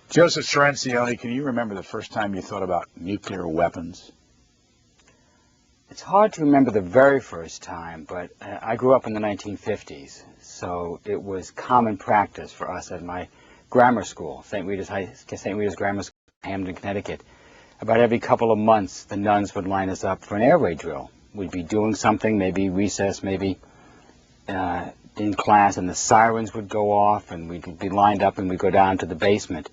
Joseph Cirincione, can you remember the first time you thought about nuclear weapons? It's hard to remember the very first time, but I grew up in the 1950s, so it was common practice for us at my grammar school, St. Rita's Grammar School, Hamden, Connecticut. About every couple of months, the nuns would line us up for an air raid drill. We'd be doing something, maybe recess, maybe in class, and the sirens would go off, and we'd be lined up, and we'd go down to the basement.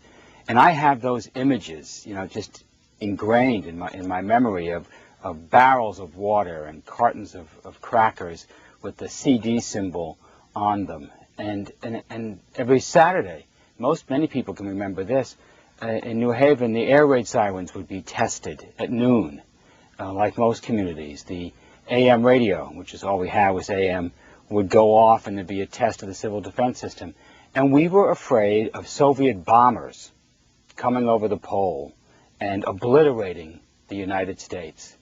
And I have those images, you know, just ingrained in my memory of barrels of water and cartons of crackers with the CD symbol on them. And every Saturday, many people can remember this, in New Haven, the air raid sirens would be tested at noon, like most communities. The AM radio, which is all we had was AM, would go off, and there'd be a test of the civil defense system. And we were afraid of Soviet bombers coming over the pole and obliterating the United States.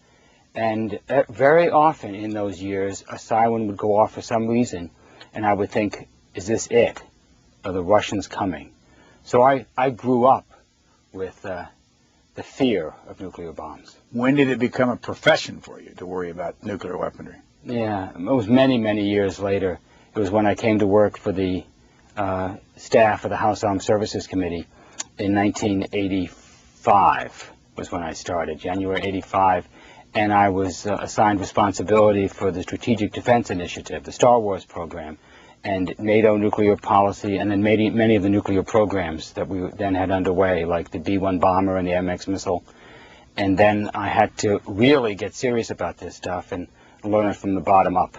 And very often in those years, a siren would go off for some reason, and I would think, is this it? Are the Russians coming? So I grew up with the fear of nuclear bombs. When did it become a profession for you to worry about nuclear weaponry? Yeah, it was many, many years later. It was when I came to work for the staff of the House Armed Services Committee in 1985 was when I started, January 85. And I was assigned responsibility for the Strategic Defense Initiative, the Star Wars program, and NATO nuclear policy, and then many of the nuclear programs that we then had underway, like the B-1 bomber and the MX missile. And then I had to really get serious about this stuff and learn it from the bottom up.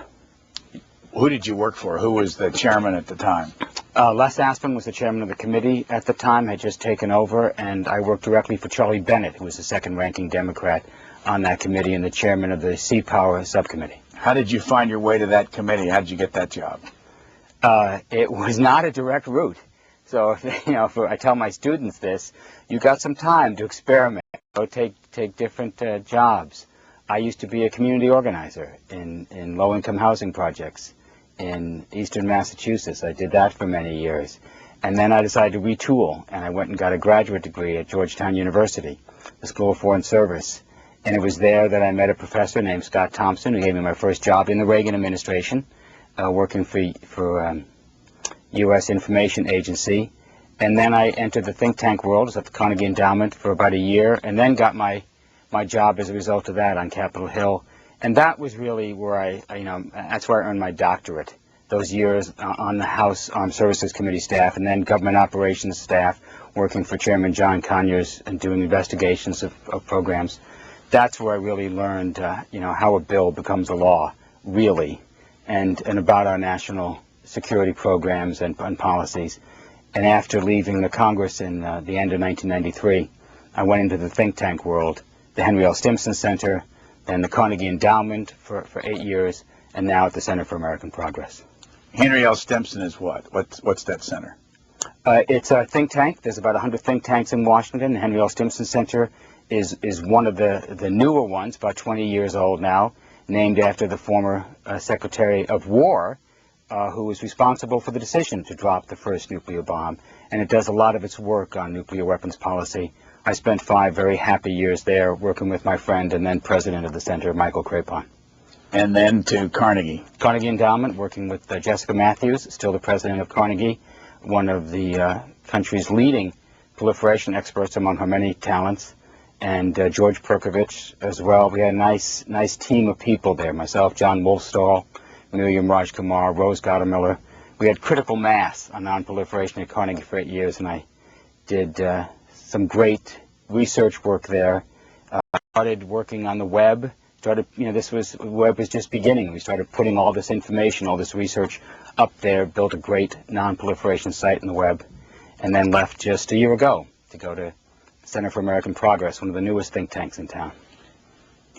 Who did you work for? Who was the chairman at the time? Les Aspin was the chairman of the committee at the time, had just taken over, and I worked directly for Charlie Bennett, who was the second-ranking Democrat on that committee and the chairman of the Sea Power subcommittee. How did you find your way to that committee? How did you get that job? It was not a direct route. So, you know, I tell my students this, you got some time to experiment, go take different jobs. I used to be a community organizer in low-income housing projects in eastern Massachusetts. I did that for many years. And then I decided to retool, and I went and got a graduate degree at Georgetown University, the School of Foreign Service. And it was there that I met a professor named Scott Thompson, who gave me my first job in the Reagan administration, working for U.S. Information Agency. And then I entered the think tank world, was at the Carnegie Endowment for about a year, and then got my job as a result of that on Capitol Hill. And that was really where that's where I earned my doctorate, those years on the House Armed Services Committee staff and then government operations staff, working for Chairman John Conyers and doing investigations of programs. That's where I really learned, how a bill becomes a law, really, and about our national security programs and policies. And after leaving the Congress in the end of 1993, I went into the think tank world, the Henry L. Stimson Center, then the Carnegie Endowment for 8 years, and now at the Center for American Progress. Henry L. Stimson is what? What's that center? It's a think tank. There's about 100 think tanks in Washington. The Henry L. Stimson Center is one of the newer ones, about 20 years old now, named after the former Secretary of War, who was responsible for the decision to drop the first nuclear bomb. And it does a lot of its work on nuclear weapons policy. I spent 5 very happy years there working with my friend and then president of the center, Michael Crapon. And then to Carnegie. Carnegie Endowment, working with Jessica Matthews, still the president of Carnegie, one of the country's leading proliferation experts among her many talents, and George Perkovich as well. We had a nice team of people there, myself, John Wolfstall, Miriam Rajkumar, Rose Gottemiller. We had critical mass on non-proliferation at Carnegie for 8 years, and I did some great research work there. Started working on the web. The web was just beginning. We started putting all this information, all this research up there, built a great non-proliferation site in the web, and then left just a year ago to go to Center for American Progress, one of the newest think tanks in town.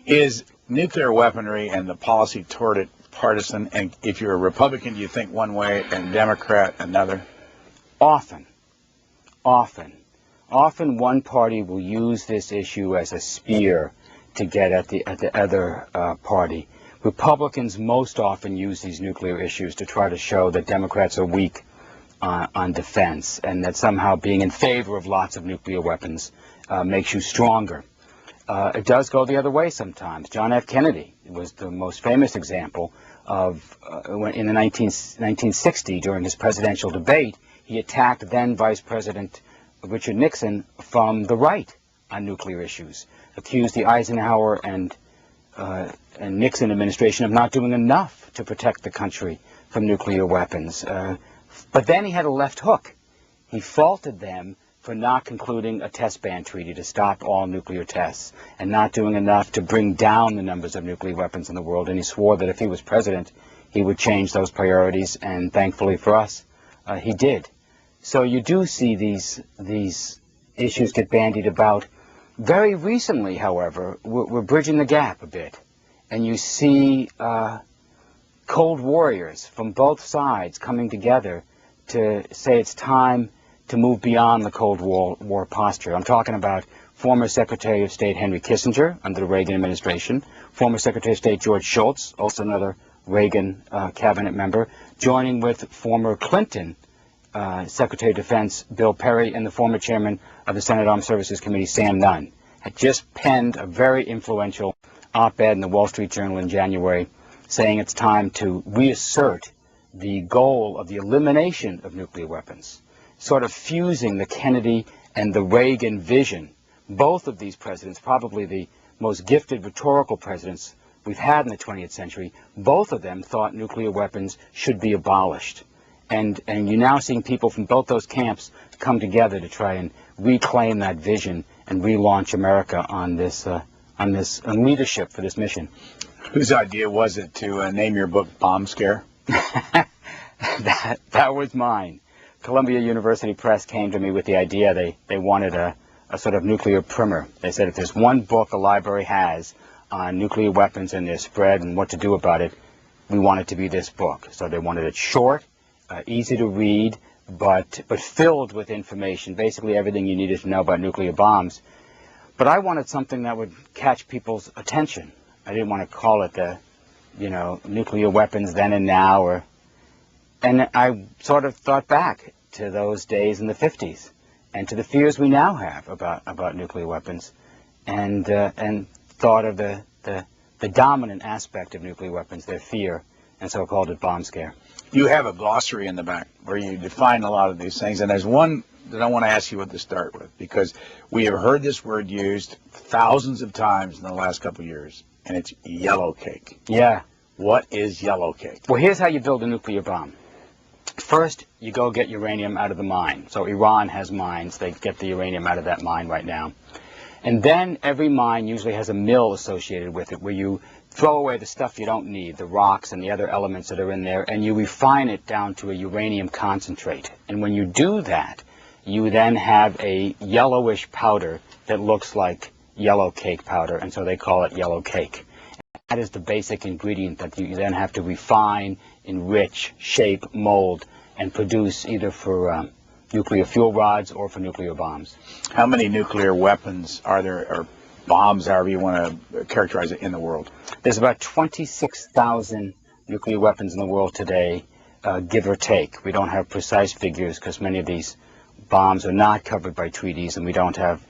Is nuclear weaponry and the policy toward it partisan? And if you're a Republican, you think one way, and Democrat another? Often one party will use this issue as a spear to get at the other party. Republicans most often use these nuclear issues to try to show that Democrats are weak on defense, and that somehow being in favor of lots of nuclear weapons makes you stronger. It does go the other way sometimes. John F. Kennedy was the most famous example of in the 1960, during his presidential debate, he attacked then Vice President Richard Nixon from the right on nuclear issues, accused the Eisenhower and Nixon administration of not doing enough to protect the country from nuclear weapons. But then he had a left hook. He faulted them for not concluding a test ban treaty to stop all nuclear tests and not doing enough to bring down the numbers of nuclear weapons in the world. And he swore that if he was president, he would change those priorities. And thankfully for us, he did. So you do see these issues get bandied about. Very recently, however, we're bridging the gap a bit. And you see cold warriors from both sides coming together to say it's time to move beyond the Cold War posture. I'm talking about former Secretary of State Henry Kissinger under the Reagan administration, former Secretary of State George Shultz, also another Reagan cabinet member, joining with former Clinton Secretary of Defense Bill Perry and the former chairman of the Senate Armed Services Committee, Sam Nunn, had just penned a very influential op-ed in the Wall Street Journal in January saying it's time to reassert the goal of the elimination of nuclear weapons, sort of fusing the Kennedy and the Reagan vision. Both of these presidents, probably the most gifted rhetorical presidents we've had in the 20th century, both of them thought nuclear weapons should be abolished. And you're now seeing people from both those camps come together to try and reclaim that vision and relaunch America on this leadership for this mission. Whose idea was it to name your book Bomb Scare? That was mine. Columbia University Press came to me with the idea they wanted a sort of nuclear primer. They said if there's one book a library has on nuclear weapons and their spread and what to do about it, we want it to be this book. So they wanted it short, easy to read, but filled with information, basically everything you needed to know about nuclear bombs. But I wanted something that would catch people's attention. I didn't want to call it the, nuclear weapons then and now, and I sort of thought back to those days in the 50s and to the fears we now have about nuclear weapons, and thought of the dominant aspect of nuclear weapons, their fear, and so called it Bomb Scare. You have a glossary in the back where you define a lot of these things, and there's one that I want to ask you what to start with, because we have heard this word used thousands of times in the last couple of years, and it's yellow cake. Yeah. What is yellow cake? Well, here's how you build a nuclear bomb. First, you go get uranium out of the mine. So Iran has mines. They get the uranium out of that mine right now. And then every mine usually has a mill associated with it where you throw away the stuff you don't need, the rocks and the other elements that are in there, and you refine it down to a uranium concentrate. And when you do that, you then have a yellowish powder that looks like yellow cake powder, and so they call it yellow cake. That is the basic ingredient that you then have to refine, enrich, shape, mold, and produce either for nuclear fuel rods or for nuclear bombs. How many nuclear weapons are there, or bombs, however you want to characterize it, in the world? There's about 26,000 nuclear weapons in the world today, give or take. We don't have precise figures because many of these bombs are not covered by treaties and we don't have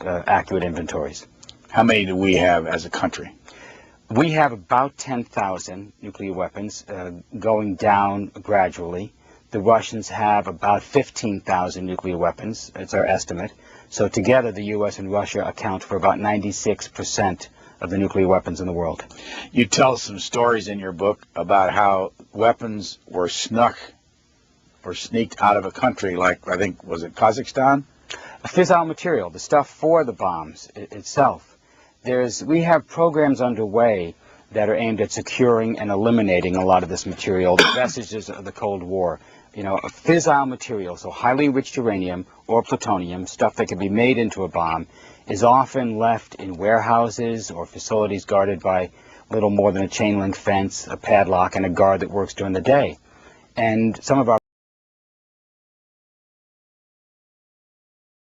accurate inventories. How many do we have as a country? We have about 10,000 nuclear weapons, going down gradually. The Russians have about 15,000 nuclear weapons. It's our estimate. So together, the U.S. and Russia account for about 96% of the nuclear weapons in the world. You tell some stories in your book about how weapons were snuck or sneaked out of a country, like, I think, was it Kazakhstan? A fissile material, the stuff for the bombs itself. We have programs underway that are aimed at securing and eliminating a lot of this material, the vestiges of the Cold War. A fissile material, so highly enriched uranium or plutonium, stuff that can be made into a bomb, is often left in warehouses or facilities guarded by little more than a chain link fence, a padlock, and a guard that works during the day. And some of our